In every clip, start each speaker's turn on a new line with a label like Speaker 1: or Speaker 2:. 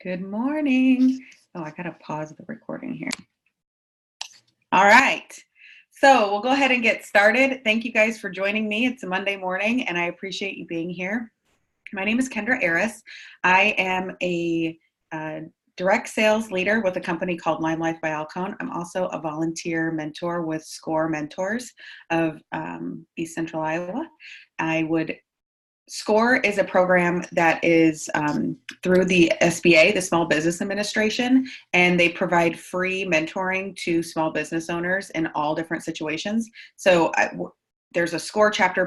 Speaker 1: Good morning. Oh, I gotta pause the recording here. All right. So we'll go ahead and get started. Thank you guys for joining me. It's a Monday morning and I appreciate you being here. My name is Kendra Aris. I am a direct sales leader with a company called Lime Life by Alcone. I'm also a volunteer mentor with SCORE Mentors of East Central Iowa. SCORE is a program that is through the SBA, the Small Business Administration, and they provide free mentoring to small business owners in all different situations. So there's a SCORE chapter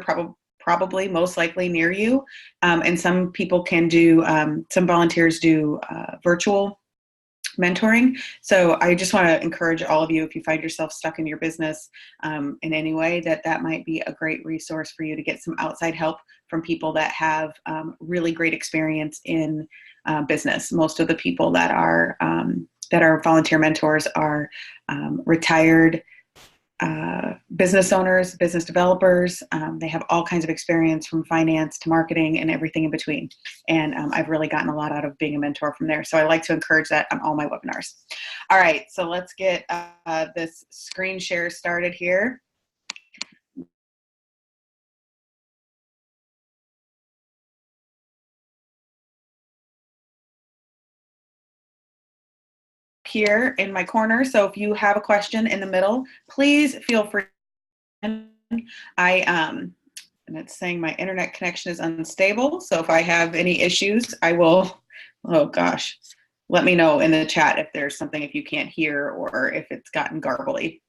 Speaker 1: probably most likely near you, and some people can do, some volunteers do virtual mentoring. So I just want to encourage all of you, if you find yourself stuck in your business in any way, that might be a great resource for you to get some outside help from people that have really great experience in business. Most of the people that are volunteer mentors are retired business owners, business developers. They have all kinds of experience from finance to marketing and everything in between. And I've really gotten a lot out of being a mentor from there. So I like to encourage that on all my webinars. All right, so let's get this screen share started here. Here in my corner. So if you have a question in the middle, please feel free. And it's saying my internet connection is unstable. So if I have any issues, I will, oh gosh, let me know in the chat if there's something, if you can't hear or if it's gotten garbly.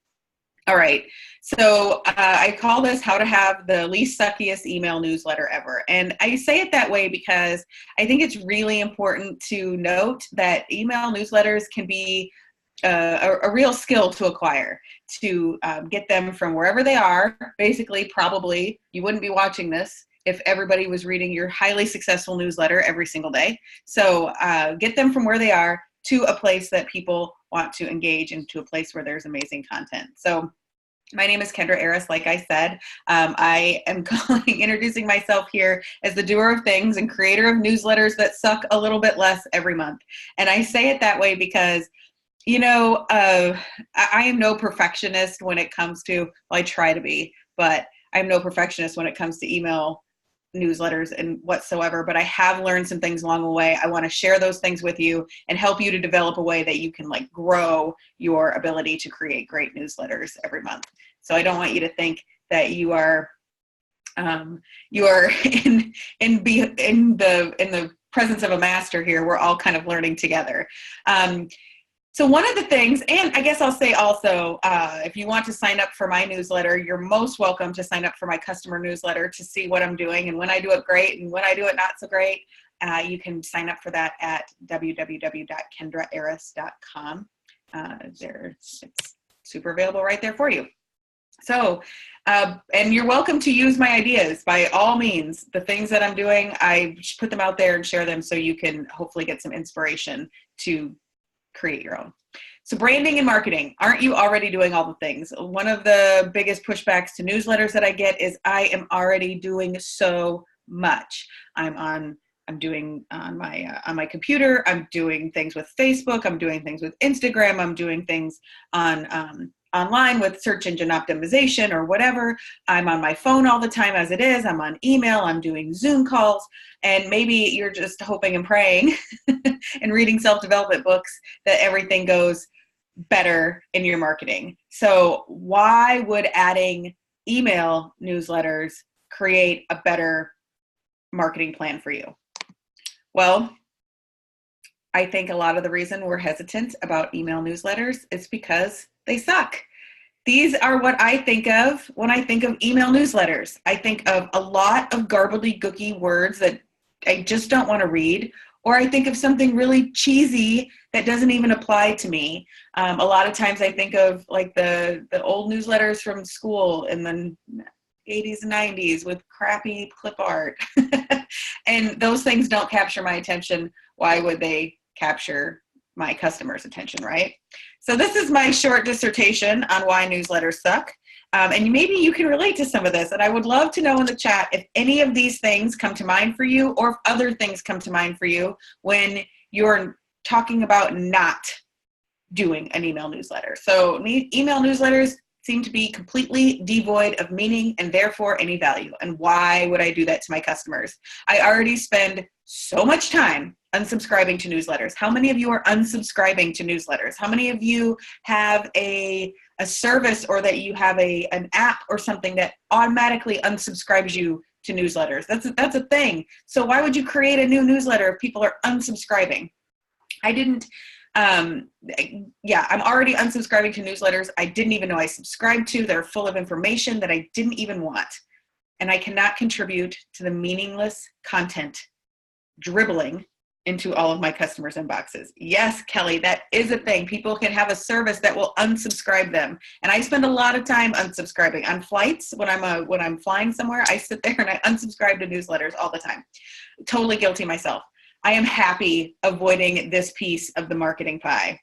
Speaker 1: All right, so I call this how to have the least suckiest email newsletter ever. And I say it that way because I think it's really important to note that email newsletters can be a real skill to acquire, to get them from wherever they are. Basically, probably you wouldn't be watching this if everybody was reading your highly successful newsletter every single day. So get them from where they are to a place that people want to engage, into a place where there's amazing content. So my name is Kendra Aris, like I said. I am introducing myself here as the doer of things and creator of newsletters that suck a little bit less every month. And I say it that way because, you know, I am no perfectionist when it comes to, well, I try to be, but I'm no perfectionist when it comes to email newsletters and whatsoever, but I have learned some things along the way. I want to share those things with you and help you to develop a way that you can like grow your ability to create great newsletters every month. So I don't want you to think that you are in the presence of a master here. We're all kind of learning together. So one of the things, and I guess I'll say also, if you want to sign up for my newsletter, you're most welcome to sign up for my customer newsletter to see what I'm doing. And when I do it great and when I do it not so great, you can sign up for that at www.kendraaris.com. It's super available right there for you. So, and you're welcome to use my ideas by all means. The things that I'm doing, I put them out there and share them so you can hopefully get some inspiration to create your own. So branding and marketing, aren't you already doing all the things? One of the biggest pushbacks to newsletters that I get is I am already doing so much. I'm doing on my computer. I'm doing things with Facebook. I'm doing things with Instagram. I'm doing things on online with search engine optimization or whatever. I'm on my phone all the time as it is. I'm on email. I'm doing Zoom calls. And maybe you're just hoping and praying and reading self-development books that everything goes better in your marketing. So why would adding email newsletters create a better marketing plan for you? Well, I think a lot of the reason we're hesitant about email newsletters is because they suck. These are what I think of when I think of email newsletters. I think of a lot of gobbledygooky words that I just don't want to read, or I think of something really cheesy that doesn't even apply to me. A lot of times I think of like the old newsletters from school in the 80s and 90s with crappy clip art. And those things don't capture my attention. Why would they capture my customers' attention, right? So this is my short dissertation on why newsletters suck. And maybe you can relate to some of this. And I would love to know in the chat if any of these things come to mind for you, or if other things come to mind for you when you're talking about not doing an email newsletter. So email newsletters seem to be completely devoid of meaning and therefore any value. And why would I do that to my customers? I already spend so much time unsubscribing to newsletters. How many of you are unsubscribing to newsletters? How many of you have a service, or that you have an app or something that automatically unsubscribes you to newsletters? That's a thing. So why would you create a new newsletter if people are unsubscribing? I'm already unsubscribing to newsletters I didn't even know I subscribed to. They're full of information that I didn't even want. And I cannot contribute to the meaningless content dribbling into all of my customers' inboxes. Yes, Kelly, that is a thing. People can have a service that will unsubscribe them. And I spend a lot of time unsubscribing. On flights, when I'm flying somewhere, I sit there and I unsubscribe to newsletters all the time. Totally guilty myself. I am happy avoiding this piece of the marketing pie.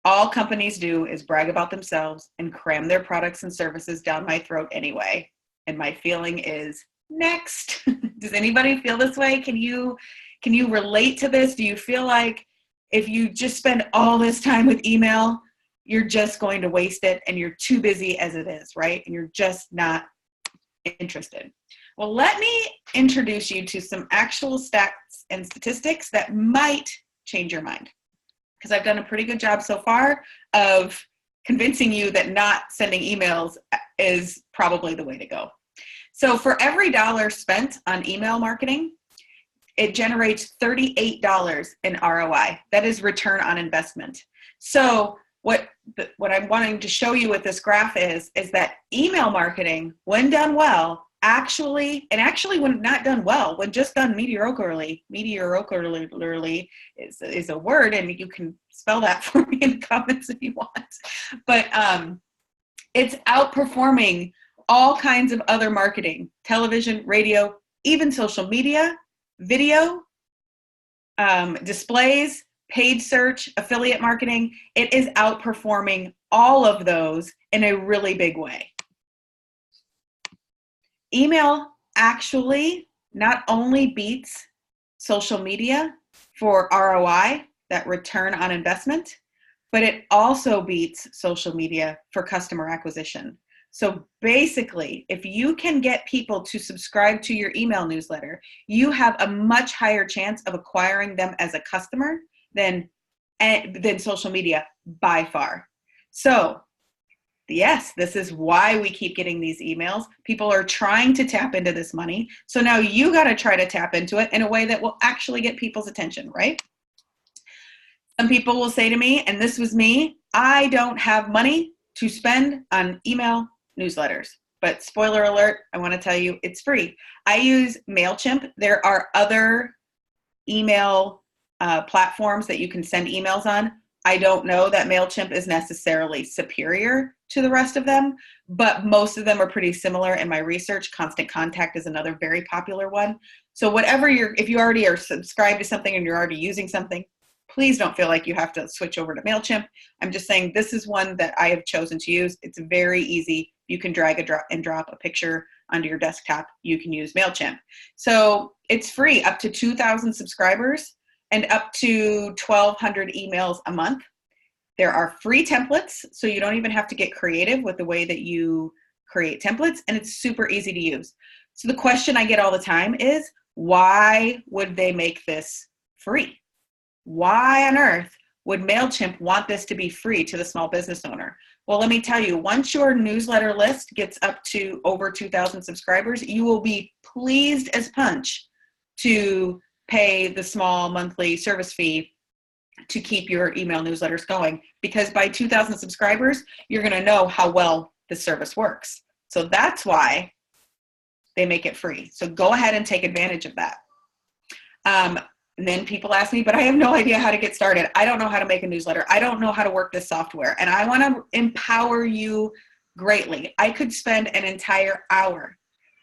Speaker 1: All companies do is brag about themselves and cram their products and services down my throat anyway. And my feeling is next. Does anybody feel this way? Can you relate to this? Do you feel like if you just spend all this time with email, you're just going to waste it and you're too busy as it is, right? And you're just not interested. Well, let me introduce you to some actual stats and statistics that might change your mind, because I've done a pretty good job so far of convincing you that not sending emails is probably the way to go. So for every $1 spent on email marketing, it generates $38 in ROI. That is return on investment. So what I'm wanting to show you with this graph is that email marketing, when done well, actually when not done well, when just done mediocrely is a word, and you can spell that for me in the comments if you want. But it's outperforming all kinds of other marketing, television, radio, even social media, video, displays, paid search, affiliate marketing. It is outperforming all of those in a really big way. Email actually not only beats social media for ROI, that return on investment, but it also beats social media for customer acquisition. So basically, if you can get people to subscribe to your email newsletter, you have a much higher chance of acquiring them as a customer than social media by far. So yes, this is why we keep getting these emails. People are trying to tap into this money. So now you got to try to tap into it in a way that will actually get people's attention, right? Some people will say to me, and this was me, I don't have money to spend on email newsletters. But spoiler alert, I want to tell you it's free. I use MailChimp. There are other email platforms that you can send emails on. I don't know that MailChimp is necessarily superior to the rest of them, but most of them are pretty similar in my research. Constant Contact is another very popular one. So if you already are subscribed to something and you're already using something, please don't feel like you have to switch over to MailChimp. I'm just saying this is one that I have chosen to use. It's very easy. You can drag and drop a picture onto your desktop. You can use MailChimp. So it's free up to 2,000 subscribers and up to 1,200 emails a month. There are free templates, so you don't even have to get creative with the way that you create templates, and it's super easy to use. So the question I get all the time is, why would they make this free? Why on earth would MailChimp want this to be free to the small business owner? Well, let me tell you, once your newsletter list gets up to over 2,000 subscribers, you will be pleased as punch to pay the small monthly service fee to keep your email newsletters going, because by 2,000 subscribers, you're going to know how well the service works. So that's why they make it free. So go ahead and take advantage of that. And then people ask me, but I have no idea how to get started. I don't know how to make a newsletter. I don't know how to work this software. And I want to empower you greatly. I could spend an entire hour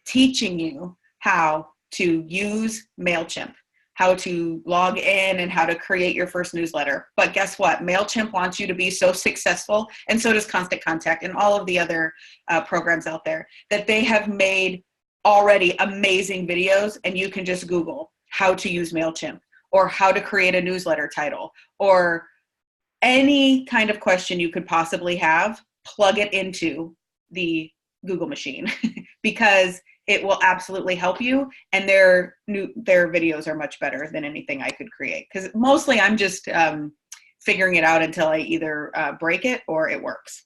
Speaker 1: teaching you how to use MailChimp. how to log in and how to create your first newsletter. But guess what? MailChimp wants you to be so successful, and so does Constant Contact and all of the other programs out there, that they have made already amazing videos, and you can just Google how to use MailChimp or how to create a newsletter title or any kind of question you could possibly have, plug it into the Google machine because it will absolutely help you, and their videos are much better than anything I could create, because mostly I'm just figuring it out until I either break it or it works.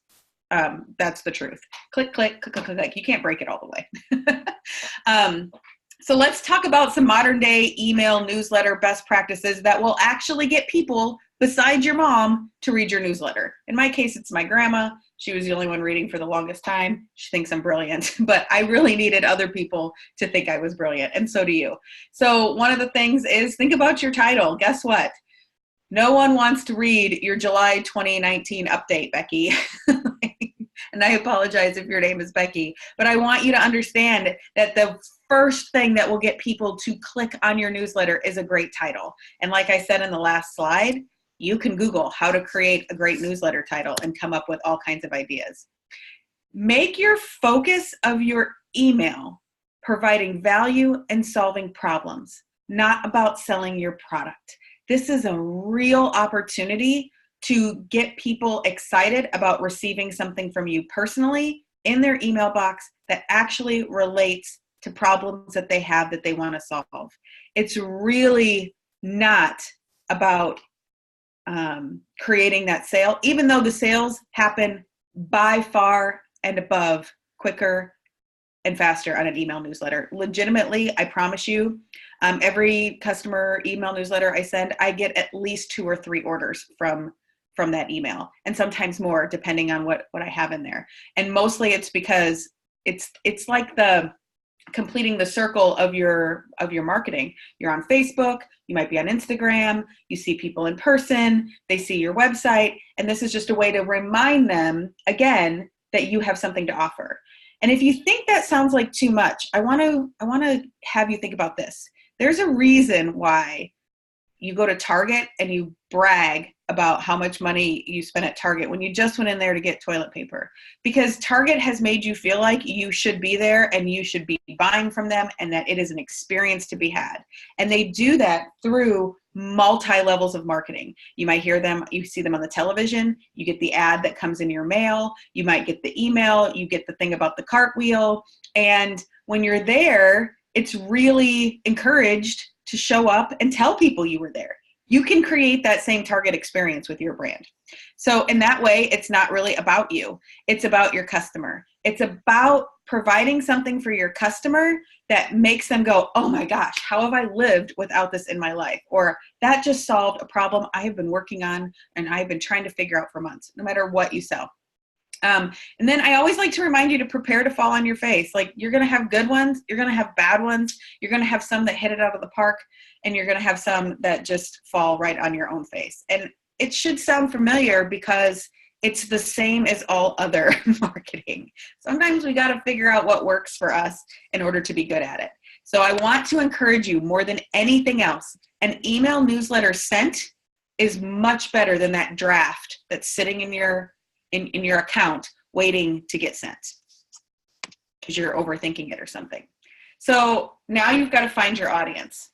Speaker 1: That's the truth. Click, click, click, click, click. You can't break it all the way. So let's talk about some modern day email newsletter best practices that will actually get people besides your mom to read your newsletter. In my case, it's my grandma. She was the only one reading for the longest time. She thinks I'm brilliant, but I really needed other people to think I was brilliant, and so do you. So one of the things is, think about your title. Guess what? No one wants to read your July 2019 update, Becky. And I apologize if your name is Becky, but I want you to understand that the first thing that will get people to click on your newsletter is a great title. And like I said in the last slide, you can Google how to create a great newsletter title and come up with all kinds of ideas. Make your focus of your email providing value and solving problems, not about selling your product. This is a real opportunity to get people excited about receiving something from you personally in their email box that actually relates to problems that they have that they want to solve. It's really not about creating that sale, even though the sales happen by far and above quicker and faster on an email newsletter. Legitimately, I promise you, every customer email newsletter I send, I get at least 2 or 3 orders from that email, and sometimes more depending on what I have in there. And mostly it's because it's like the completing the circle of your marketing. You're on Facebook, you might be on Instagram, you see people in person, they see your website, and this is just a way to remind them again that you have something to offer. And if you think that sounds like too much, I want to have you think about this. There's a reason why you go to Target and you brag about how much money you spent at Target when you just went in there to get toilet paper, because Target has made you feel like you should be there and you should be buying from them, and that it is an experience to be had. And they do that through multi-levels of marketing. You might hear them, you see them on the television, you get the ad that comes in your mail, you might get the email, you get the thing about the cartwheel. And when you're there, it's really encouraged to show up and tell people you were there. You can create that same Target experience with your brand. So in that way, it's not really about you. It's about your customer. It's about providing something for your customer that makes them go, oh my gosh, how have I lived without this in my life? Or that just solved a problem I have been working on and I've been trying to figure out for months, no matter what you sell. And then I always like to remind you to prepare to fall on your face. Like, you're going to have good ones, you're going to have bad ones, you're going to have some that hit it out of the park, and you're going to have some that just fall right on your own face. And it should sound familiar because it's the same as all other marketing. Sometimes we got to figure out what works for us in order to be good at it. So I want to encourage you more than anything else, an email newsletter sent is much better than that draft that's sitting in your account waiting to get sent because you're overthinking it or something. So now you've got to find your audience.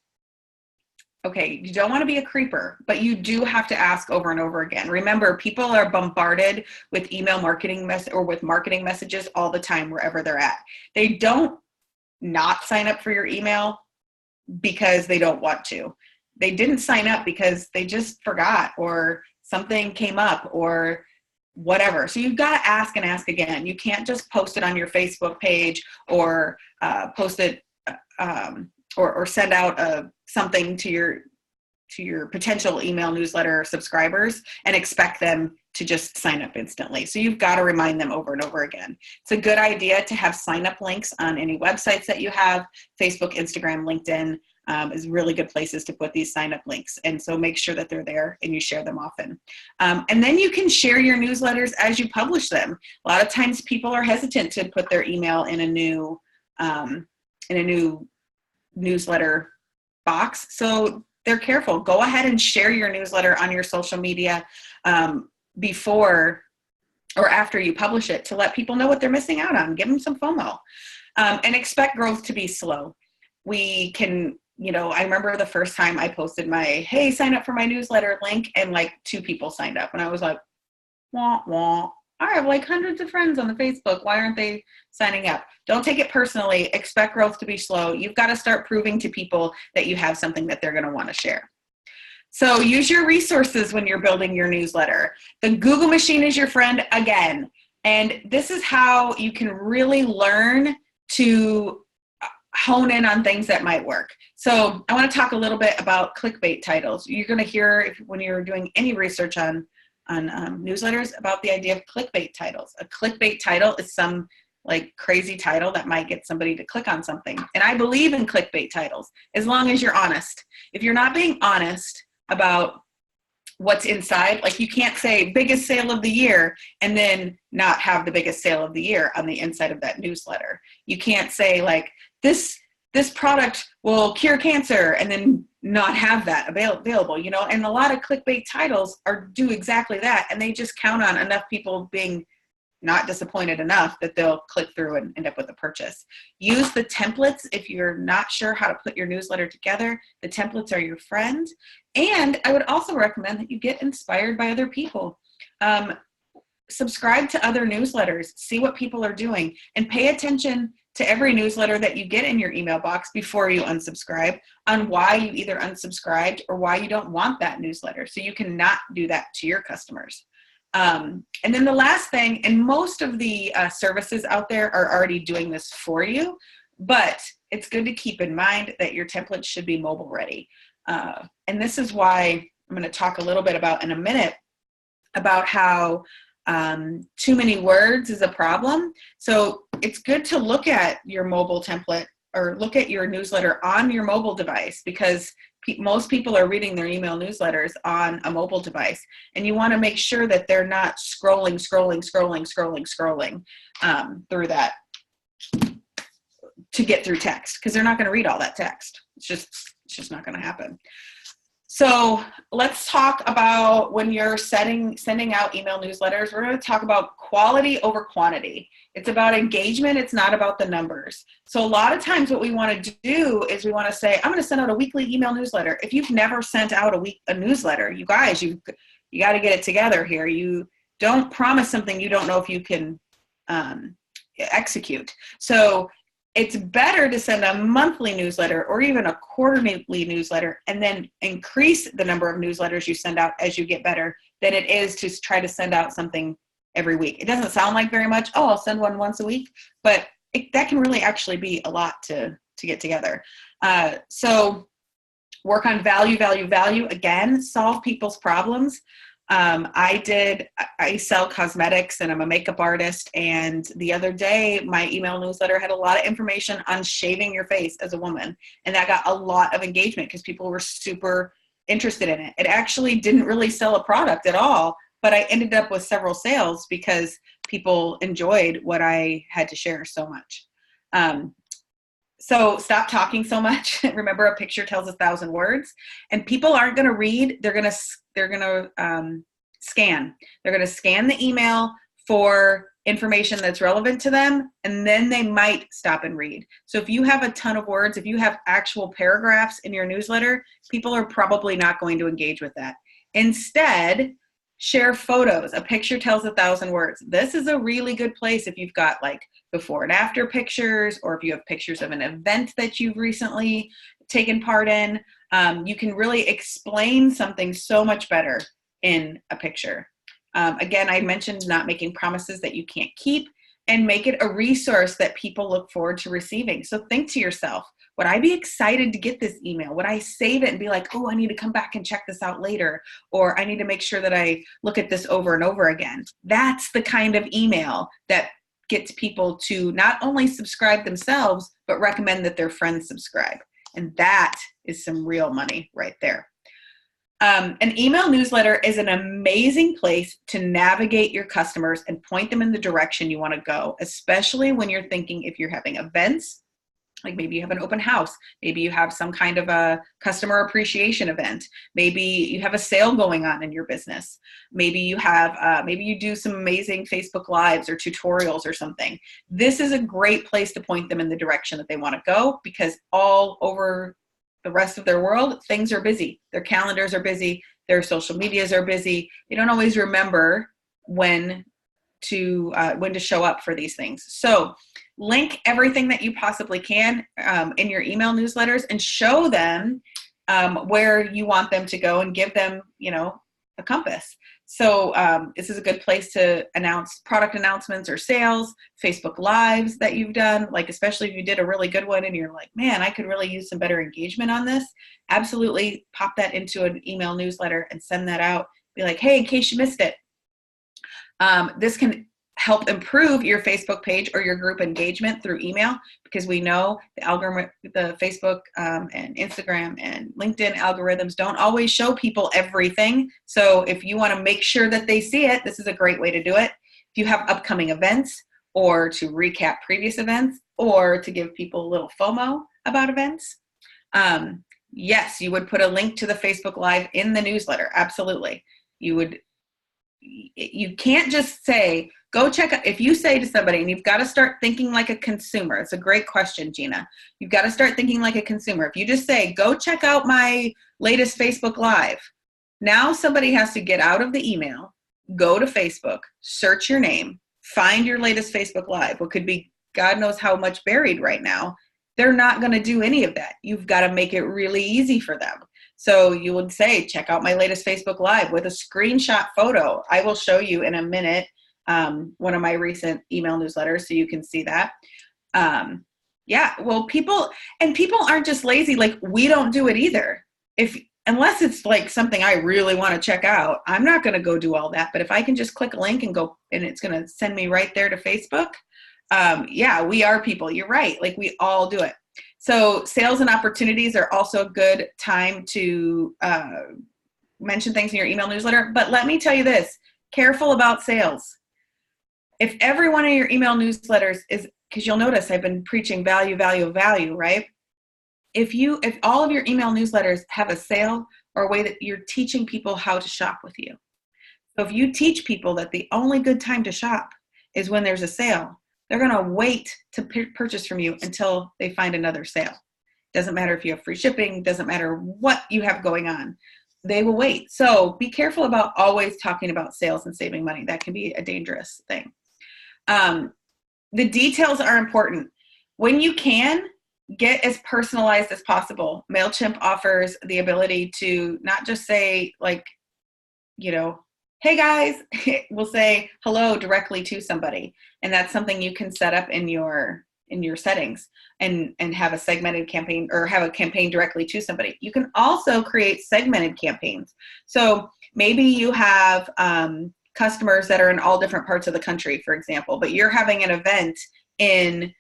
Speaker 1: Okay, you don't want to be a creeper, but you do have to ask over and over again. Remember, people are bombarded with email marketing with marketing messages all the time wherever they're at. They don't not sign up for your email because they don't want to. They didn't sign up because they just forgot or something came up or whatever. So you've got to ask and ask again. You can't just post it on your Facebook page or post it or send out something to your potential email newsletter subscribers and expect them to just sign up instantly. So you've got to remind them over and over again. It's a good idea to have sign up links on any websites that you have. Facebook, Instagram, LinkedIn is really good places to put these sign up links. And so make sure that they're there and you share them often. And then you can share your newsletters as you publish them. A lot of times people are hesitant to put their email in a new newsletter box. So they're careful. Go ahead and share your newsletter on your social media before or after you publish it to let people know what they're missing out on. Give them some FOMO. And expect growth to be slow. We can, I remember the first time I posted my, hey, sign up for my newsletter link, and like 2 people signed up. And I was like, wah, wah. I have like hundreds of friends on the Facebook. Why aren't they signing up? Don't take it personally. Expect growth to be slow. You've got to start proving to people that you have something that they're going to want to share. So use your resources when you're building your newsletter. The Google machine is your friend again. And this is how you can really learn to hone in on things that might work. So I want to talk a little bit about clickbait titles. You're going to hear when you're doing any research on newsletters about the idea of clickbait titles. A clickbait title is some like crazy title that might get somebody to click on something. And I believe in clickbait titles as long as you're honest. If you're not being honest about what's inside, like you can't say biggest sale of the year and then not have the biggest sale of the year on the inside of that newsletter. You can't say like this product will cure cancer and then not have that available, and a lot of clickbait titles do exactly that. And they just count on enough people being not disappointed enough that they'll click through and end up with a purchase. Use the templates. If you're not sure how to put your newsletter together, the templates are your friend. And I would also recommend that you get inspired by other people. Subscribe to other newsletters, see what people are doing, and pay attention to every newsletter that you get in your email box before you unsubscribe on why you either unsubscribed or why you don't want that newsletter. So you cannot do that to your customers. And then the last thing, and most of the services out there are already doing this for you, but it's good to keep in mind that your templates should be mobile ready. And this is why I'm going to talk a little bit about in a minute about how too many words is a problem. So it's good to look at your mobile template or look at your newsletter on your mobile device, because most people are reading their email newsletters on a mobile device, and you want to make sure that they're not scrolling through that to get through text, because they're not going to read all that text. It's just not going to happen. So let's talk about when you're sending out email newsletters. We're going to talk about quality over quantity. It's about engagement. It's not about the numbers. So a lot of times what we want to do is we want to say, I'm going to send out a weekly email newsletter. If you've never sent out a newsletter, you guys, you got to get it together here. You don't promise something you don't know if you can execute. So it's better to send a monthly newsletter or even a quarterly newsletter and then increase the number of newsletters you send out as you get better than it is to try to send out something every week. It doesn't sound like very much. Oh, I'll send one once a week, but that can really actually be a lot to get together. So work on value. Again, solve people's problems. I sell cosmetics and I'm a makeup artist. And the other day, my email newsletter had a lot of information on shaving your face as a woman. And that got a lot of engagement because people were super interested in it. It actually didn't really sell a product at all, but I ended up with several sales because people enjoyed what I had to share so much. So stop talking so much. Remember, a picture tells 1,000 words, and people aren't going to read. They're going to scan. They're going to scan the email for information that's relevant to them, and then they might stop and read. So if you have a ton of words, if you have actual paragraphs in your newsletter, people are probably not going to engage with that. Instead, share photos. A picture tells 1,000 words. This is a really good place if you've got like before and after pictures, or if you have pictures of an event that you've recently taken part in. You can really explain something so much better in a picture. Again, I mentioned not making promises that you can't keep, and make it a resource that people look forward to receiving. So think to yourself, would I be excited to get this email? Would I save it and be like, oh, I need to come back and check this out later, or I need to make sure that I look at this over and over again? That's the kind of email that gets people to not only subscribe themselves, but recommend that their friends subscribe. And that is some real money right there. An email newsletter is an amazing place to navigate your customers and point them in the direction you want to go, especially when you're thinking if you're having events Like maybe you have an open house. Maybe you have some kind of a customer appreciation event. Maybe you have a sale going on in your business. Maybe you have, maybe you do some amazing Facebook Lives or tutorials or something. This is a great place to point them in the direction that they want to go, because all over the rest of their world, things are busy. Their calendars are busy. Their social medias are busy. They don't always remember when to show up for these things. So link everything that you possibly can in your email newsletters, and show them where you want them to go, and give them, a compass. So this is a good place to announce product announcements or sales, Facebook Lives that you've done, like especially if you did a really good one and you're like, man, I could really use some better engagement on this. Absolutely pop that into an email newsletter and send that out. Be like, hey, in case you missed it. This can help improve your Facebook page or your group engagement through email, because we know the algorithm, the Facebook and Instagram and LinkedIn algorithms don't always show people everything. So if you want to make sure that they see it, this is a great way to do it. If you have upcoming events, or to recap previous events, or to give people a little FOMO about events, yes, you would put a link to the Facebook Live in the newsletter. Absolutely. You can't just say, go check out. If you say to somebody, and you've got to start thinking like a consumer. It's a great question, Gina. You've got to start thinking like a consumer. If you just say, go check out my latest Facebook Live, now somebody has to get out of the email, go to Facebook, search your name, find your latest Facebook Live. What could be God knows how much buried right now. They're not going to do any of that. You've got to make it really easy for them. So you would say, check out my latest Facebook Live with a screenshot photo. I will show you in a minute one of my recent email newsletters so you can see that. Well, people aren't just lazy. Like, we don't do it either. Unless it's like something I really want to check out, I'm not going to go do all that. But if I can just click a link and go, and it's going to send me right there to Facebook. We are people. You're right. Like, we all do it. So sales and opportunities are also a good time to mention things in your email newsletter. But let me tell you this, careful about sales. If every one of your email newsletters is, because you'll notice I've been preaching value, value, value, right? If all of your email newsletters have a sale or a way that you're teaching people how to shop with you. So if you teach people that the only good time to shop is when there's a sale, they're going to wait to purchase from you until they find another sale. Doesn't matter if you have free shipping, doesn't matter what you have going on. They will wait. So be careful about always talking about sales and saving money. That can be a dangerous thing. The details are important. When you can, get as personalized as possible. MailChimp offers the ability to not just say, like, hey guys, we'll say hello directly to somebody. And that's something you can set up in your settings and have a segmented campaign, or have a campaign directly to somebody. You can also create segmented campaigns. So maybe you have customers that are in all different parts of the country, for example, but you're having an event in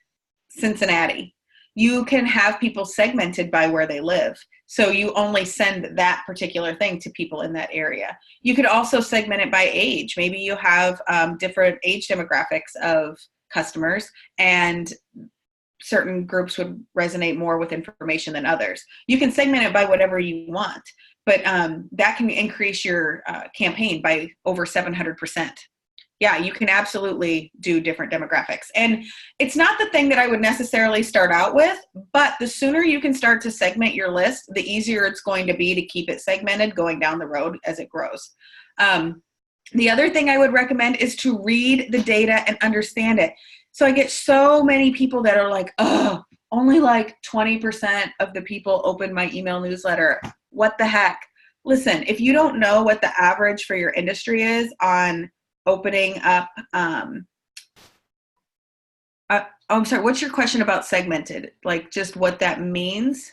Speaker 1: Cincinnati. You can have people segmented by where they live. So you only send that particular thing to people in that area. You could also segment it by age. Maybe you have different age demographics of customers, and certain groups would resonate more with information than others. You can segment it by whatever you want, but that can increase your campaign by over 700%. Yeah, you can absolutely do different demographics. And it's not the thing that I would necessarily start out with, but the sooner you can start to segment your list, the easier it's going to be to keep it segmented going down the road as it grows. The other thing I would recommend is to read the data and understand it. So I get so many people that are like, oh, only like 20% of the people open my email newsletter. What the heck? Listen, if you don't know what the average for your industry is on opening up, I'm sorry, what's your question about segmented? Like, just what that means?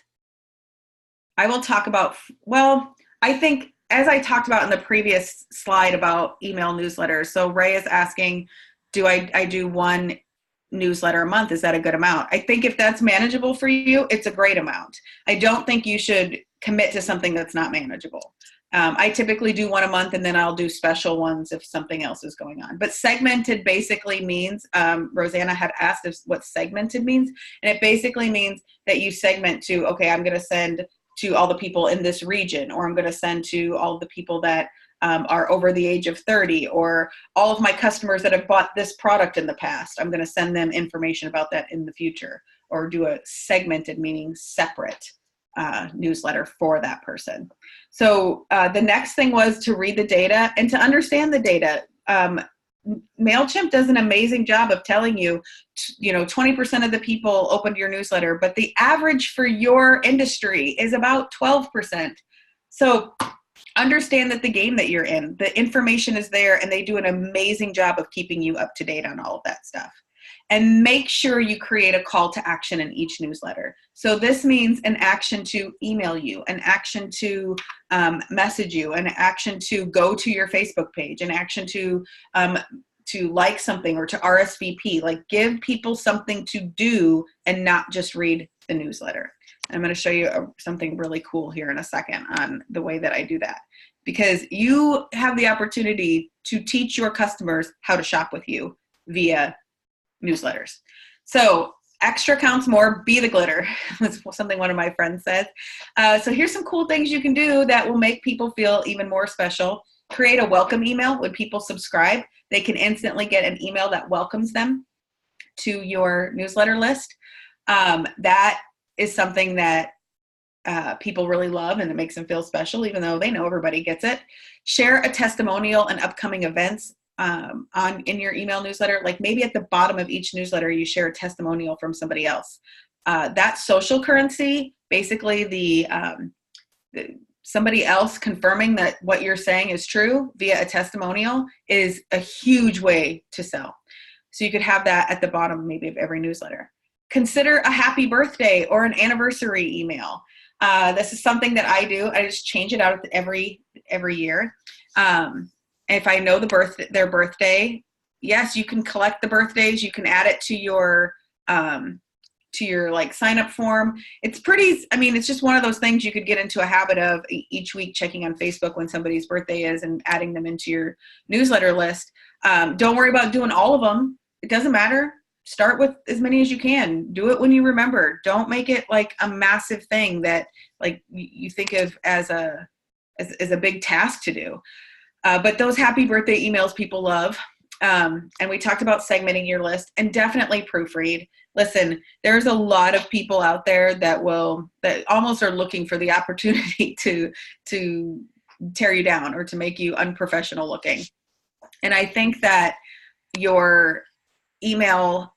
Speaker 1: I will talk about, well, I think as I talked about in the previous slide about email newsletters, so Ray is asking, do I do one newsletter a month? Is that a good amount? I think if that's manageable for you, it's a great amount. I don't think you should commit to something that's not manageable. I typically do one a month, and then I'll do special ones if something else is going on. But segmented basically means, Rosanna had asked us what segmented means, and it basically means that you segment to, okay, I'm going to send to all the people in this region, or I'm going to send to all the people that are over the age of 30, or all of my customers that have bought this product in the past. I'm going to send them information about that in the future, or do a segmented, meaning separate newsletter for that person. So the next thing was to read the data and to understand the data. MailChimp does an amazing job of telling you, 20% of the people opened your newsletter, but the average for your industry is about 12%. So understand that the game that you're in, the information is there, and they do an amazing job of keeping you up to date on all of that stuff. And make sure you create a call to action in each newsletter. So this means an action to email you, an action to message you, an action to go to your Facebook page, an action to like something, or to RSVP. Like, give people something to do and not just read the newsletter. And I'm going to show you something really cool here in a second on the way that I do that, because you have the opportunity to teach your customers how to shop with you via newsletters. So extra counts more, be the glitter. That's something one of my friends said. So here's some cool things you can do that will make people feel even more special. Create a welcome email. When people subscribe, they can instantly get an email that welcomes them to your newsletter list. That is something that people really love, and it makes them feel special, even though they know everybody gets it. Share a testimonial and upcoming events in your email newsletter. Like, maybe at the bottom of each newsletter, you share a testimonial from somebody else. That's social currency. Basically, the somebody else confirming that what you're saying is true via a testimonial is a huge way to sell. So you could have that at the bottom maybe of every newsletter. Consider a happy birthday or an anniversary email. This is something that I do. I just change it out every year. If I know their birthday, yes, you can collect the birthdays. You can add it to your like sign up form. It's just one of those things you could get into a habit of each week, checking on Facebook when somebody's birthday is and adding them into your newsletter list. Don't worry about doing all of them. It doesn't matter. Start with as many as you can. Do it when you remember. Don't make it like a massive thing that like you think of as a big task to do. But those happy birthday emails people love. And we talked about segmenting your list, and definitely proofread. Listen, there's a lot of people out there that almost are looking for the opportunity to tear you down or to make you unprofessional looking. And I think that your email,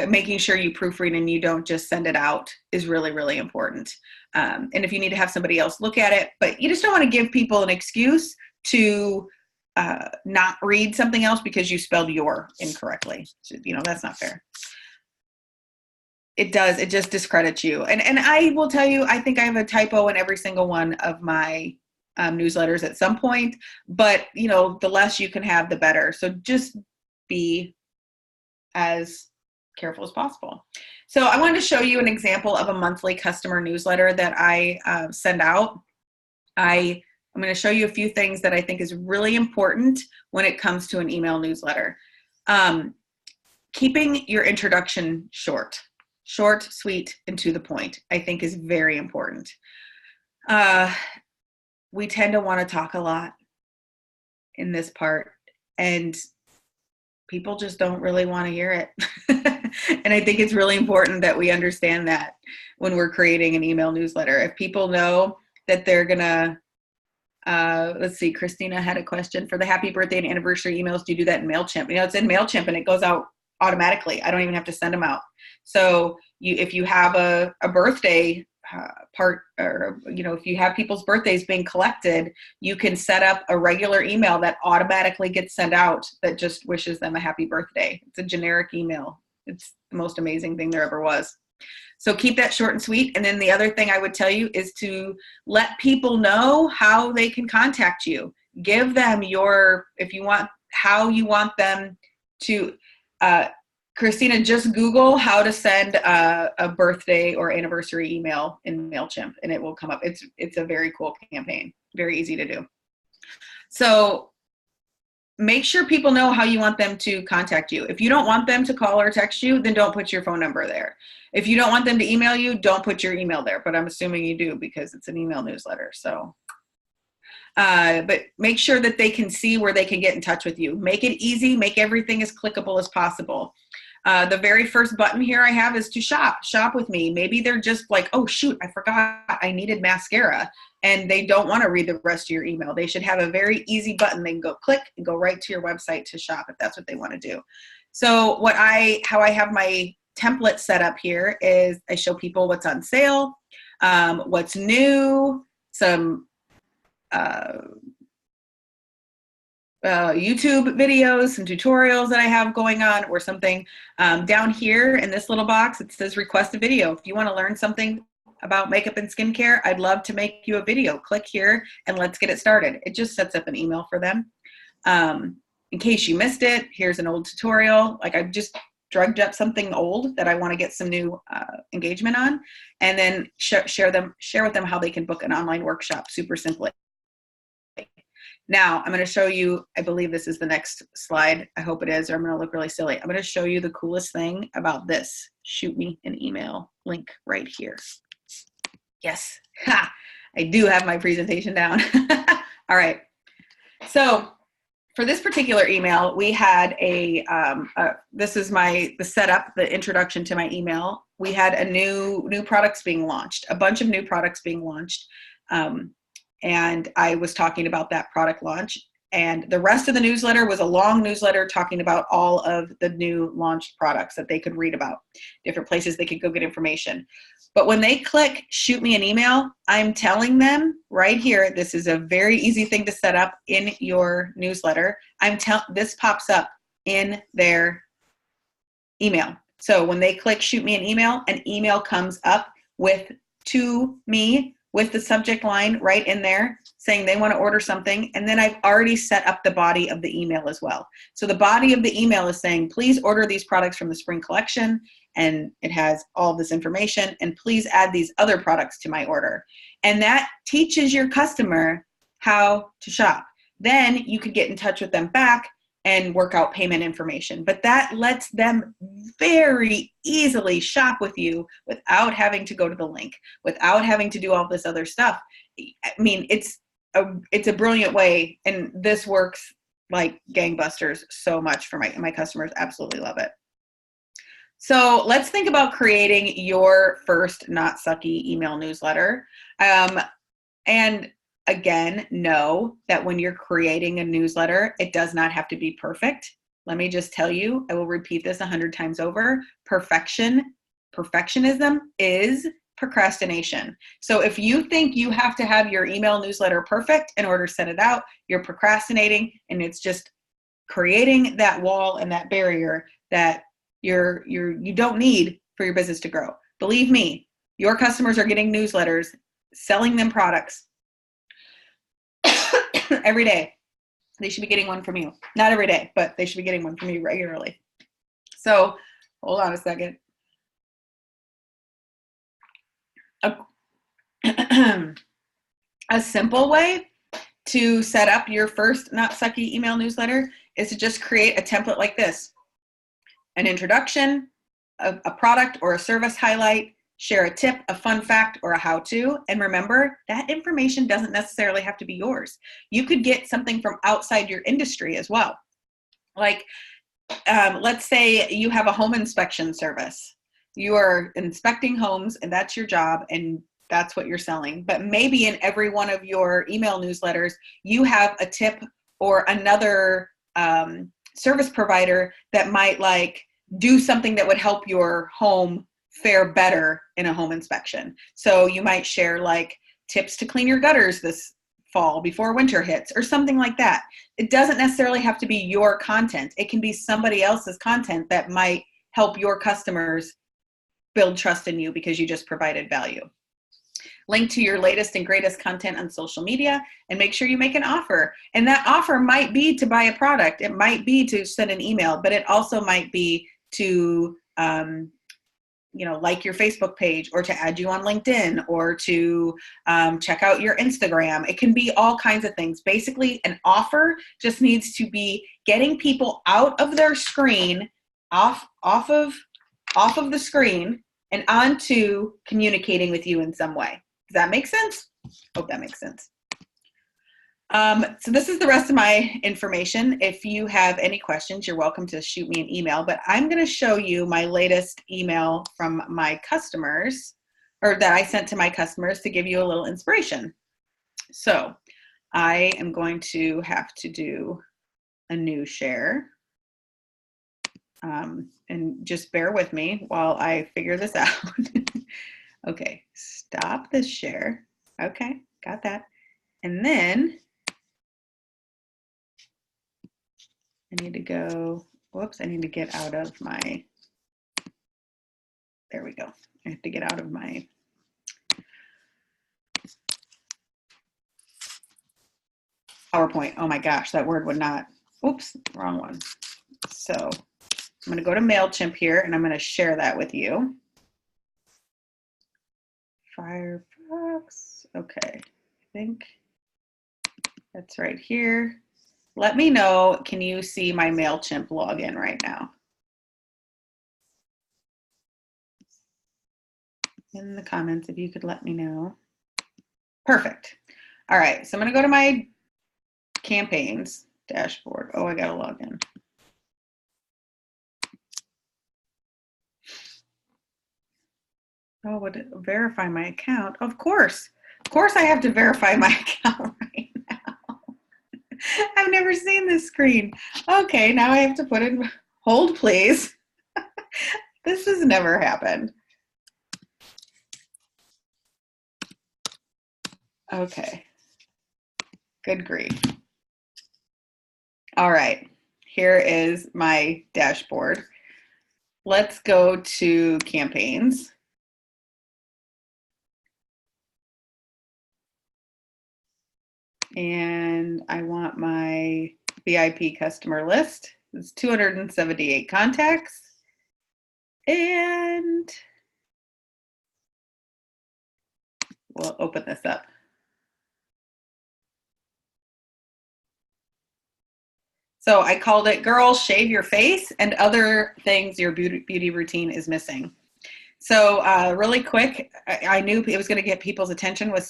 Speaker 1: making sure you proofread and you don't just send it out, is really, really important. And if you need to have somebody else look at it, but you just don't want to give people an excuse to not read something else because you spelled your incorrectly. So, that's not fair. It just discredits you. And I will tell you, I think I have a typo in every single one of my newsletters at some point, but the less you can have, the better. So just be as careful as possible. So I wanted to show you an example of a monthly customer newsletter that I send out. I'm going to show you a few things that I think is really important when it comes to an email newsletter. Keeping your introduction short, sweet, and to the point, I think is very important. We tend to want to talk a lot in this part, and people just don't really want to hear it. And I think it's really important that we understand that when we're creating an email newsletter. If people know that they're going to, let's see, Christina had a question for the happy birthday and anniversary emails. Do you do that in MailChimp? It's in MailChimp and it goes out automatically. I don't even have to send them out. So if you have a birthday part, or if you have people's birthdays being collected, you can set up a regular email that automatically gets sent out that just wishes them a happy birthday. It's a generic email. It's the most amazing thing there ever was. So keep that short and sweet. And then the other thing I would tell you is to let people know how they can contact you. Give them how you want them to, Christina, just Google how to send a birthday or anniversary email in MailChimp and it will come up. It's a very cool campaign, very easy to do. So make sure people know how you want them to contact you. If you don't want them to call or text you, then don't put your phone number there. If you don't want them to email you, don't put your email there. But I'm assuming you do because it's an email newsletter. So, but make sure that they can see where they can get in touch with you. Make it easy. Make everything as clickable as possible. The very first button here I have is to shop with me. Maybe they're just like, oh shoot, I forgot I needed mascara, and they don't want to read the rest of your email. They should have a very easy button. They can go click and go right to your website to shop if that's what they want to do. So how I have my template set up here is I show people what's on sale, what's new, some YouTube videos, some tutorials that I have going on, or something. Down here in this little box, it says request a video. If you want to learn something about makeup and skincare, I'd love to make you a video. Click here and let's get it started. It just sets up an email for them. In case you missed it, here's an old tutorial. Like I've just drugged up something old that I want to get some new engagement on, and then share with them how they can book an online workshop super simply. Now I'm going to show you, I believe this is the next slide. I hope it is, or I'm going to look really silly. I'm going to show you the coolest thing about this. Shoot me an email link right here. Yes, ha, I do have my presentation down. All right. So for this particular email, we had this is the setup, the introduction to my email. We had a new products being launched, a bunch of new products being launched. And I was talking about that product launch. And the rest of the newsletter was a long newsletter talking about all of the new launched products that they could read about, different places they could go get information. But when they click shoot me an email, I'm telling them right here, this is a very easy thing to set up in your newsletter. This pops up in their email. So when they click shoot me an email comes up to me with the subject line right in there saying they want to order something. And then I've already set up the body of the email as well. So the body of the email is saying, please order these products from the spring collection. And it has all this information, and please add these other products to my order. And that teaches your customer how to shop. Then you could get in touch with them back and work out payment information. But that lets them very easily shop with you without having to go to the link, without having to do all this other stuff. I mean, it's a brilliant way, and this works like gangbusters so much for my customers. Absolutely love it. So let's think about creating your first Not Sucky email newsletter. And again, know that when you're creating a newsletter, it does not have to be perfect. Let me just tell you, I will repeat this 100 times over. Perfectionism is procrastination. So if you think you have to have your email newsletter perfect in order to send it out, you're procrastinating, and it's just creating that wall and that barrier that you don't need for your business to grow. Believe me, your customers are getting newsletters, selling them products every day. They should be getting one from you. Not every day, but they should be getting one from you regularly. So hold on a second. A simple way to set up your first Not Sucky email newsletter is to just create a template like this. An introduction, a product or a service highlight, share a tip, a fun fact, or a how-to. And remember, that information doesn't necessarily have to be yours. You could get something from outside your industry as well. Like, let's say you have a home inspection service. You are inspecting homes, and that's your job, and that's what you're selling. But maybe in every one of your email newsletters, you have a tip or another service provider that might do something that would help your home fare better in a home inspection. So you might share tips to clean your gutters this fall before winter hits or something like that. It doesn't necessarily have to be your content. It can be somebody else's content that might help your customers build trust in you because you just provided value. Link to your latest and greatest content on social media, and make sure you make an offer. And that offer might be to buy a product. It might be to send an email, but it also might be to like your Facebook page, or to add you on LinkedIn, or to check out your Instagram. It can be all kinds of things. Basically, an offer just needs to be getting people out of their screen, off of the screen, and onto communicating with you in some way. Does that make sense? Hope that makes sense. So this is the rest of my information. If you have any questions, you're welcome to shoot me an email, but I'm going to show you my latest email from my customers, or that I sent to my customers, to give you a little inspiration. So I am going to have to do a new share. And just bear with me while I figure this out. Okay, stop this share. Okay, got that. And then I need to go, whoops, I need to get out of my, there we go. I have to get out of my PowerPoint. Oh my gosh, that word would not, oops, wrong one. So I'm going to go to MailChimp here, and I'm going to share that with you. Firefox, okay, I think that's right here. Let me know, can you see my MailChimp login right now? In the comments, if you could let me know. Perfect. All right, so I'm going to go to my campaigns dashboard. Oh, I got to log in. Oh, would it verify my account? Of course I have to verify my account right now. I've never seen this screen. Okay, now I have to put in, hold please. This has never happened. Okay, good grief. All right, here is my dashboard. Let's go to campaigns. And I want my VIP customer list. It's 278 contacts. And we'll open this up. So I called it Girls Shave Your Face and Other Things Your Beauty Routine is Missing. So really quick, I knew it was going to get people's attention with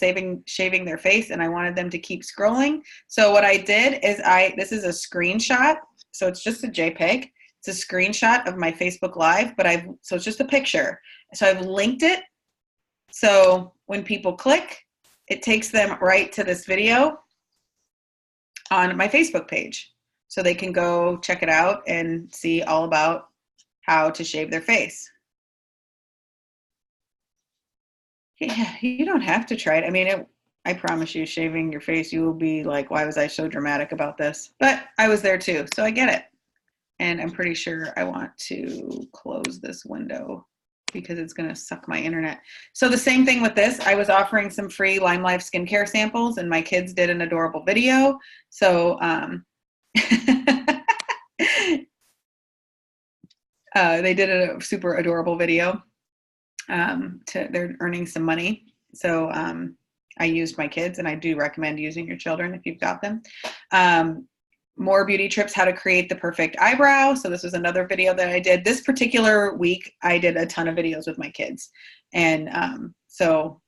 Speaker 1: shaving their face, and I wanted them to keep scrolling. So what I did is this is a screenshot. So it's just a JPEG. It's a screenshot of my Facebook Live, so it's just a picture. So I've linked it. So when people click, it takes them right to this video on my Facebook page. So they can go check it out and see all about how to shave their face. Yeah, you don't have to try it. I mean, I promise you, shaving your face, you will be like, why was I so dramatic about this? But I was there too, so I get it. And I'm pretty sure I want to close this window because it's going to suck my internet. So the same thing with this. I was offering some free Lyme Life skincare samples, and my kids did an adorable video. So they did a super adorable video. They're earning some money. So I used my kids, and I do recommend using your children if you've got them. More beauty tips, how to create the perfect eyebrow. So this was another video that I did. This particular week, I did a ton of videos with my kids. And so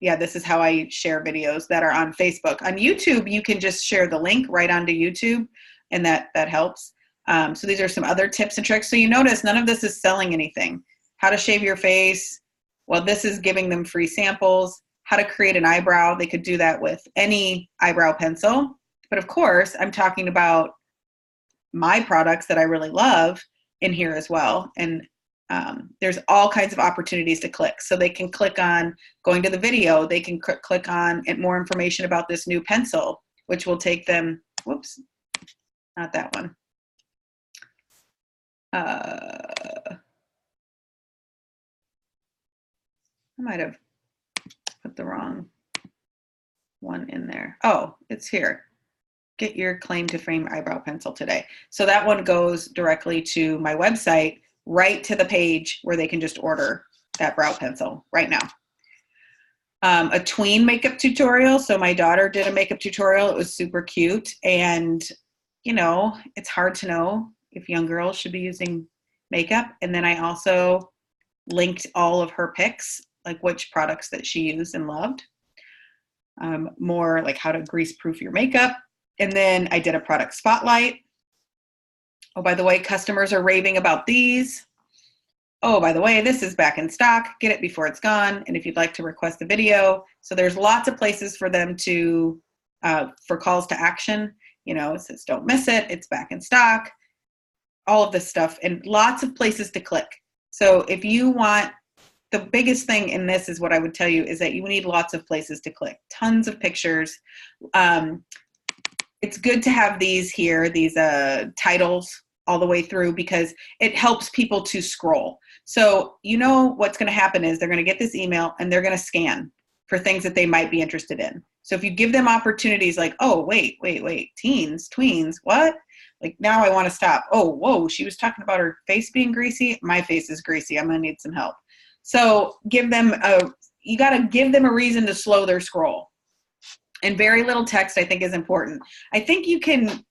Speaker 1: yeah, this is how I share videos that are on Facebook. On YouTube, you can just share the link right onto YouTube, and that helps. So these are some other tips and tricks. So you notice none of this is selling anything. How to shave your face. Well, this is giving them free samples. How to create an eyebrow. They could do that with any eyebrow pencil. But of course, I'm talking about my products that I really love in here as well. And there's all kinds of opportunities to click. So they can click on going to the video. They can click on more information about this new pencil, which will take them, whoops, not that one. I might have put the wrong one in there. Oh, it's here. Get your claim to fame eyebrow pencil today. So that one goes directly to my website, right to the page where they can just order that brow pencil right now. A tween makeup tutorial. So my daughter did a makeup tutorial. It was super cute. And, you know, it's hard to know if young girls should be using makeup. And then I also linked all of her pics, like which products that she used and loved. More like how to grease proof your makeup. And then I did a product spotlight. Oh, by the way, customers are raving about these. Oh, by the way, this is back in stock. Get it before it's gone. And if you'd like to request a video. So there's lots of places for them to, for calls to action. You know, it says don't miss it. It's back in stock. All of this stuff and lots of places to click. So if you want, the biggest thing in this is what I would tell you is that you need lots of places to click. Tons of pictures. It's good to have these here, these titles all the way through because it helps people to scroll. So you know what's going to happen is they're going to get this email and they're going to scan for things that they might be interested in. So if you give them opportunities like, oh, wait, teens, tweens, what? Like now I want to stop. Oh, whoa, she was talking about her face being greasy. My face is greasy. I'm going to need some help. So give them you got to give them a reason to slow their scroll. And very little text I think is important. I think you can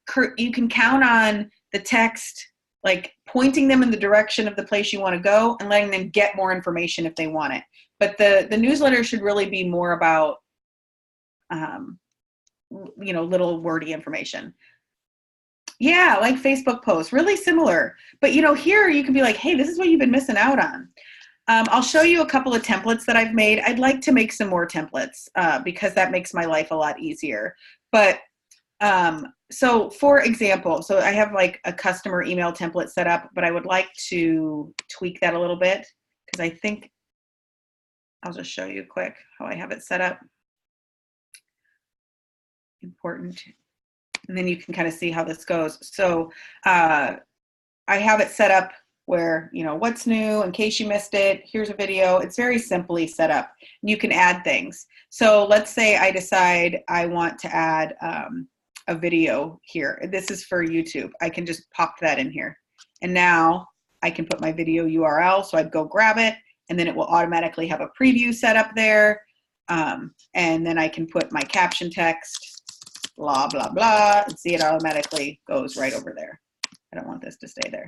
Speaker 1: count on the text, like pointing them in the direction of the place you want to go and letting them get more information if they want it. But the newsletter should really be more about, you know, little wordy information. Yeah, like Facebook posts, really similar. But, you know, here you can be like, hey, this is what you've been missing out on. I'll show you a couple of templates that I've made. I'd like to make some more templates because that makes my life a lot easier. But so for example, so I have like a customer email template set up, but I would like to tweak that a little bit because I think I'll just show you quick how I have it set up. Important. And then you can kind of see how this goes. So I have it set up where, you know, what's new in case you missed it. Here's a video. It's very simply set up. You can add things. So let's say I decide I want to add a video here. This is for YouTube. I can just pop that in here. And now I can put my video URL. So I'd go grab it and then it will automatically have a preview set up there. And then I can put my caption text, blah, blah, blah, and see it automatically goes right over there. I don't want this to stay there.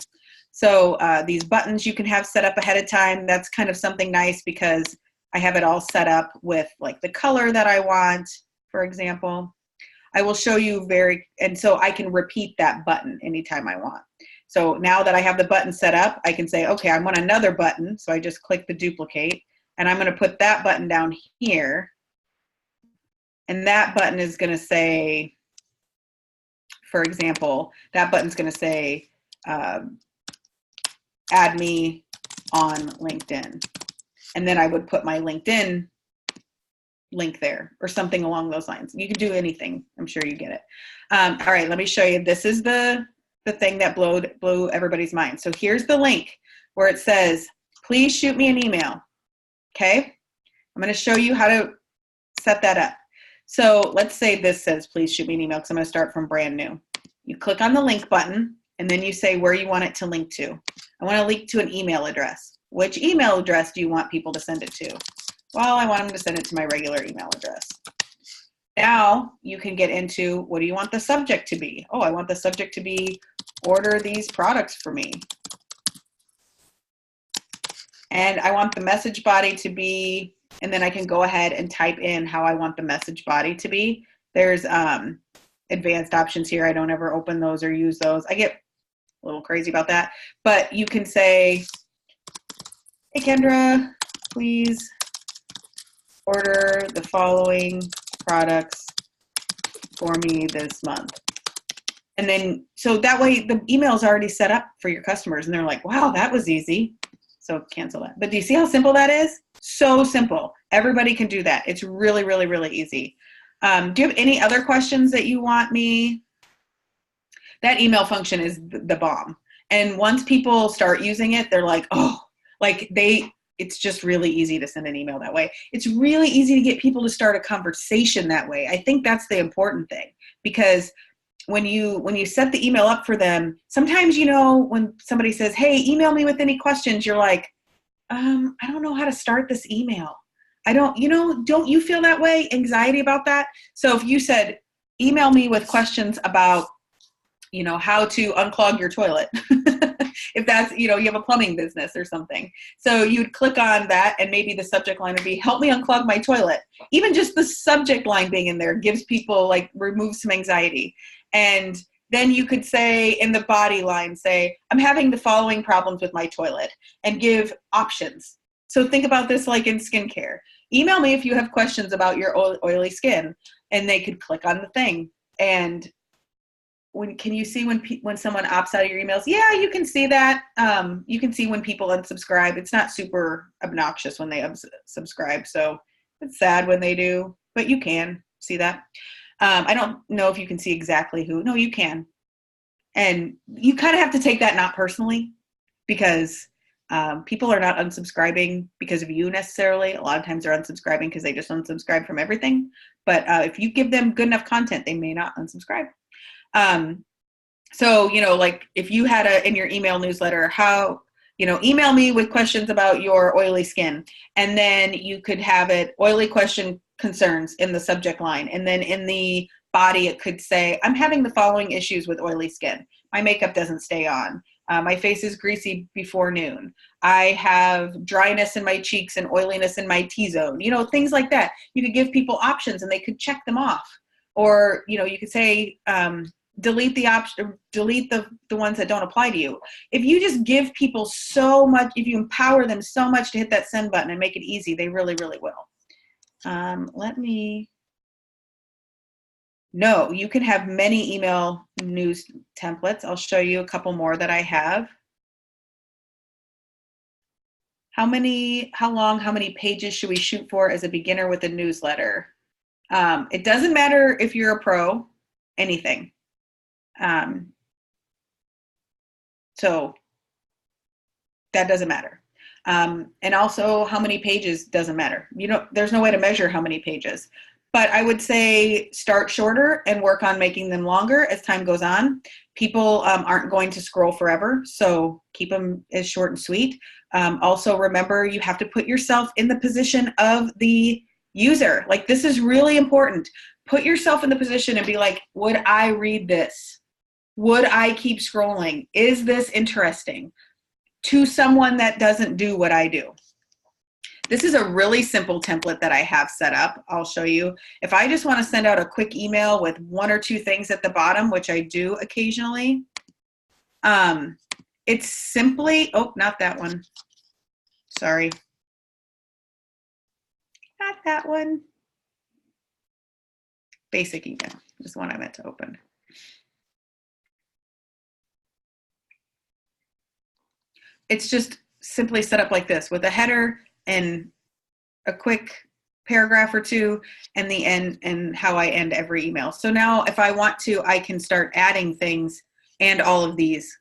Speaker 1: So these buttons you can have set up ahead of time. That's kind of something nice because I have it all set up with like the color that I want, for example. I will show you and so I can repeat that button anytime I want. So now that I have the button set up, I can say, okay, I want another button. So I just click the duplicate and I'm going to put that button down here. And that button is going to say, for example, that button's going to say, add me on LinkedIn. And then I would put my LinkedIn link there or something along those lines. You can do anything. I'm sure you get it. All right, let me show you. This is the thing that blew everybody's mind. So here's the link where it says, please shoot me an email. Okay. I'm going to show you how to set that up. So let's say this says, please shoot me an email because I'm going to start from brand new. You click on the link button and then you say where you want it to link to. I want to link to an email address. Which email address do you want people to send it to? Well, I want them to send it to my regular email address. Now you can get into, what do you want the subject to be? Oh, I want the subject to be order these products for me. And I want the message body to be, and then I can go ahead and type in how I want the message body to be. There's advanced options here. I don't ever open those or use those. I get a little crazy about that. But you can say, hey, Kendra, please order the following products for me this month. And then, so that way the email is already set up for your customers and they're like, wow, that was easy. So cancel that. But do you see how simple that is? So simple. Everybody can do that. It's really, really, really easy. Do you have any other questions that you want me? That email function is the bomb. And once people start using it, they're like, oh, like it's just really easy to send an email that way. It's really easy to get people to start a conversation that way. I think that's the important thing because when you set the email up for them, sometimes, when somebody says, hey, email me with any questions, you're like, I don't know how to start this email. Don't you feel that way? Anxiety about that? So if you said, email me with questions about, how to unclog your toilet, if that's, you have a plumbing business or something. So you'd click on that, and maybe the subject line would be, help me unclog my toilet. Even just the subject line being in there gives people, removes some anxiety. And then you could say in the body line, say, I'm having the following problems with my toilet, and give options. So think about this like in skincare. Email me if you have questions about your oily skin, and they could click on the thing. And can you see when someone opts out of your emails? Yeah, you can see that. You can see when people unsubscribe. It's not super obnoxious when they unsubscribe. So it's sad when they do, but you can see that. I don't know if you can see exactly who. No, you can. And you kind of have to take that not personally, because people are not unsubscribing because of you necessarily. A lot of times they're unsubscribing because they just unsubscribe from everything. But if you give them good enough content, they may not unsubscribe. So, if you had in your email newsletter, email me with questions about your oily skin. And then you could have it oily question concerns in the subject line. And then in the body, it could say, I'm having the following issues with oily skin. My makeup doesn't stay on. My face is greasy before noon. I have dryness in my cheeks and oiliness in my T-zone, things like that. You could give people options and they could check them off. Or, you could say, delete the ones that don't apply to you. If you just give people so much, if you empower them so much to hit that send button and make it easy, they really, really will. No, you can have many email news templates. I'll show you a couple more that I have. How long, how many pages should we shoot for as a beginner with a newsletter? It doesn't matter if you're a pro, anything. So that doesn't matter. And also how many pages doesn't matter. There's no way to measure how many pages, but I would say start shorter and work on making them longer as time goes on. People aren't going to scroll forever, so keep them as short and sweet. Also remember, you have to put yourself in the position of the user. This is really important. Put yourself in the position and be like, would I read this? Would I keep scrolling? Is this interesting to someone that doesn't do what I do? This is a really simple template that I have set up. I'll show you. If I just want to send out a quick email with one or two things at the bottom, which I do occasionally, it's simply, not that one. Sorry. Not that one. Basic email is the one I meant to open. It's just simply set up like this with a header and a quick paragraph or two and the end and how I end every email. So now if I want to, I can start adding things and all of these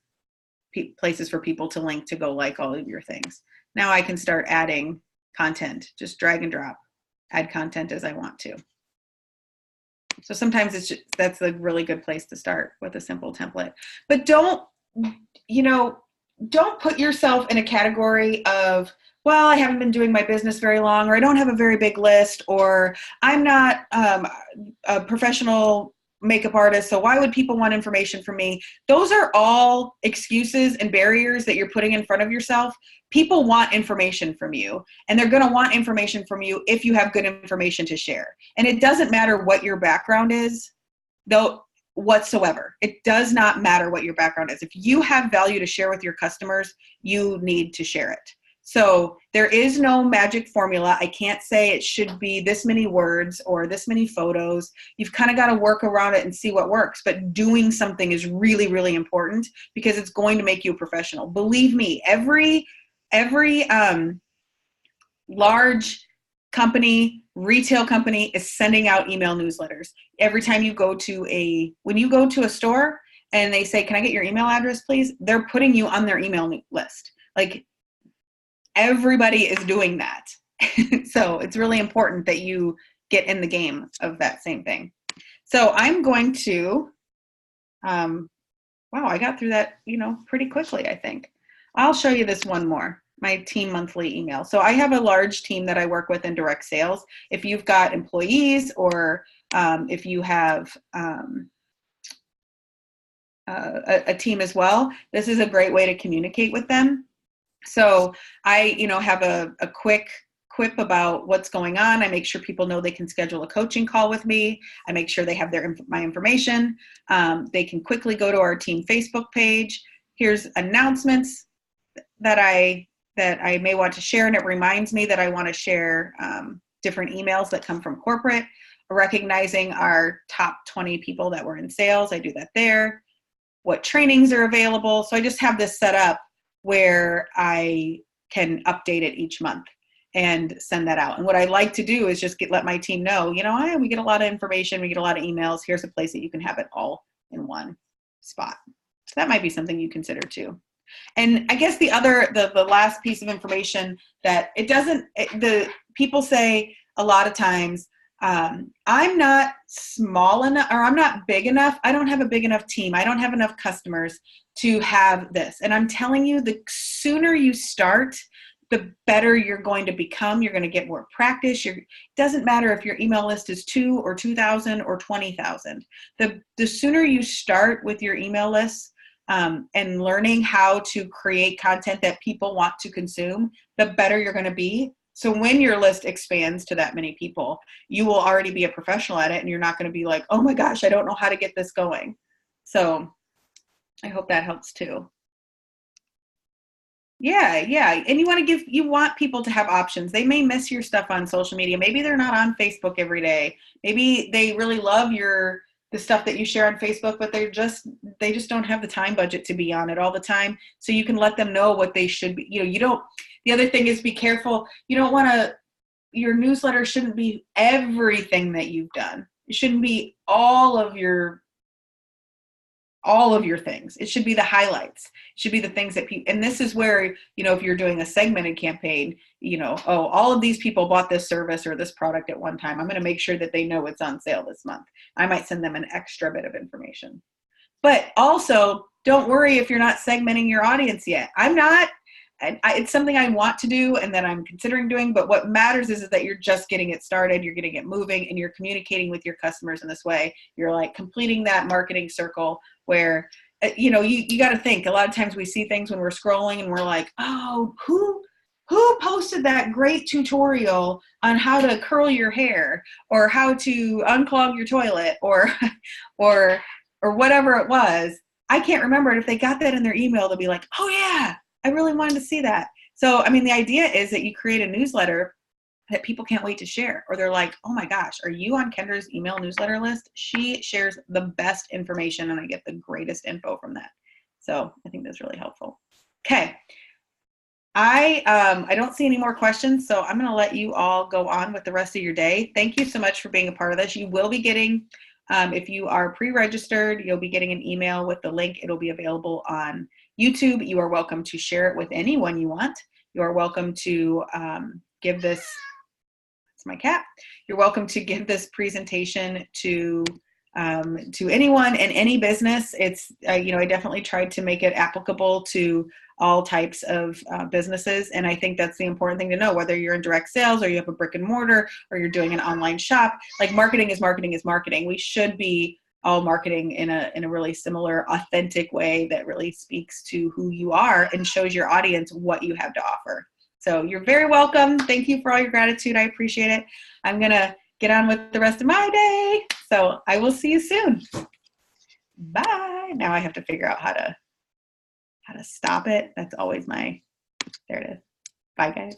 Speaker 1: places for people to link to go like all of your things. Now I can start adding content, just drag and drop, add content as I want to. So sometimes that's a really good place to start with a simple template. But don't put yourself in a category of, well, I haven't been doing my business very long, or I don't have a very big list, or I'm not a professional makeup artist, so why would people want information from me? Those are all excuses and barriers that you're putting in front of yourself. People want information from you, and they're going to want information from you if you have good information to share. And it doesn't matter what your background is, though, whatsoever. It does not matter what your background is. If you have value to share with your customers, you need to share it. So there is no magic formula. I can't say it should be this many words or this many photos. You've kind of got to work around it and see what works. But doing something is really, really important because it's going to make you a professional. Believe me, every large company, retail company is sending out email newsletters. Every time you go to when you go to a store and they say, can I get your email address, please? They're putting you on their email list. Everybody is doing that. So it's really important that you get in the game of that same thing. So I'm going to Wow, I got through that, pretty quickly, I think. I'll show you this one more, my team monthly email. So I have a large team that I work with in direct sales. If you've got employees or if you have a team as well, this is a great way to communicate with them. So I, have a quick quip about what's going on. I make sure people know they can schedule a coaching call with me. I make sure they have my information. They can quickly go to our team Facebook page. Here's announcements that I may want to share, and it reminds me that I want to share different emails that come from corporate, recognizing our top 20 people that were in sales. I do that there. What trainings are available. So I just have this set up where I can update it each month and send that out. And what I like to do is just let my team know, we get a lot of information, we get a lot of emails. Here's a place that you can have it all in one spot. So that might be something you consider too. And I guess the last piece of information that the people say a lot of times, I'm not small enough, or I'm not big enough. I don't have a big enough team. I don't have enough customers to have this. And I'm telling you, the sooner you start, the better you're going to become. You're going to get more practice. It doesn't matter if your email list is 2 or 2,000 or 20,000. The sooner you start with your email list and learning how to create content that people want to consume, the better you're going to be. So when your list expands to that many people, you will already be a professional at it, and you're not going to be like, oh my gosh, I don't know how to get this going. So I hope that helps too. Yeah. And you want people to have options. They may miss your stuff on social media. Maybe they're not on Facebook every day. Maybe they really love the stuff that you share on Facebook, but they just don't have the time budget to be on it all the time. So you can let them know what they should be. The other thing is, be careful. You don't want your newsletter shouldn't be everything that you've done. It shouldn't be all of your things. It should be the highlights. It should be the things that people, and this is where, if you're doing a segmented campaign, all of these people bought this service or this product at one time. I'm going to make sure that they know it's on sale this month. I might send them an extra bit of information. But also, don't worry if you're not segmenting your audience yet. I'm not. It's something I want to do and that I'm considering doing, but what matters is that you're just getting it started, you're getting it moving, and you're communicating with your customers in this way. You're like completing that marketing circle where, you got to think. A lot of times we see things when we're scrolling and we're like, oh, who posted that great tutorial on how to curl your hair or how to unclog your toilet or whatever it was. I can't remember it. If they got that in their email, they'll be like, oh yeah, I really wanted to see that. So, the idea is that you create a newsletter that people can't wait to share, or they're like, oh my gosh, are you on Kendra's email newsletter list? She shares the best information and I get the greatest info from that. So I think that's really helpful. Okay. I don't see any more questions, so I'm going to let you all go on with the rest of your day. Thank you so much for being a part of this. You will be getting, if you are pre-registered, you'll be getting an email with the link. It'll be available on YouTube. You are welcome to share it with anyone you want. You are welcome to give this, that's my cat. You're welcome to give this presentation to anyone in any business. It's, I definitely tried to make it applicable to all types of businesses. And I think that's the important thing to know, whether you're in direct sales or you have a brick and mortar or you're doing an online shop, like marketing is marketing is marketing. We should be all marketing in a really similar, authentic way that really speaks to who you are and shows your audience what you have to offer. So you're very welcome. Thank you for all your gratitude. I appreciate it. I'm going to get on with the rest of my day. So I will see you soon. Bye. Now I have to figure out how to stop it. That's always there it is. Bye guys.